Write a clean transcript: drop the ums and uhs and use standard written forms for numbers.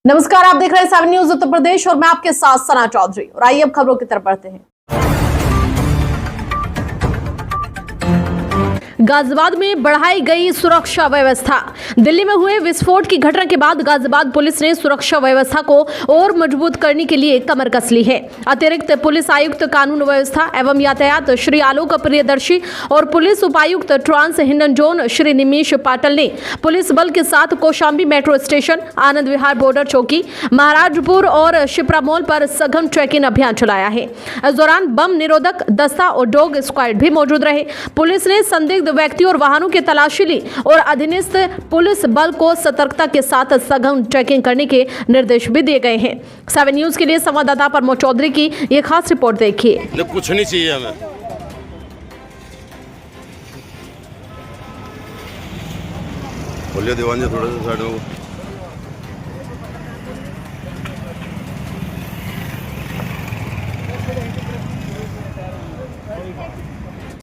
नमस्कार, आप देख रहे हैं 7 न्यूज उत्तर प्रदेश और मैं आपके साथ सना चौधरी। और आइए अब खबरों की तरफ बढ़ते हैं। गाजियाबाद में बढ़ाई गई सुरक्षा व्यवस्था। दिल्ली में हुए विस्फोट की घटना के बाद गाजियाबाद पुलिस ने सुरक्षा व्यवस्था को और मजबूत करने के लिए कमर कस ली है। अतिरिक्त पुलिस आयुक्त कानून व्यवस्था एवं यातायात श्री आलोक प्रियदर्शी और पुलिस उपायुक्त ट्रांस हिंडन जोन श्री निमेश पाटिल ने पुलिस बल के साथ Kaushambi metro station, Anand Vihar border चौकी, महाराजपुर और शिप्रा मॉल पर सघन ट्रैकिंग अभियान चलाया है। इस दौरान बम निरोधक दस्ता और डॉग स्क्वाड भी मौजूद रहे। पुलिस ने संदिग्ध व्यक्तियों और वाहनों की तलाशी ली और अधीनस्थ पुलिस बल को सतर्कता के साथ सघन ट्रैकिंग करने के निर्देश भी दिए गए हैं। 7 न्यूज के लिए संवाददाता प्रमोद चौधरी की ये खास रिपोर्ट देखिए। कुछ नहीं चाहिए हमें। बोलिए दीवान जी, थोड़ा सा साइड में।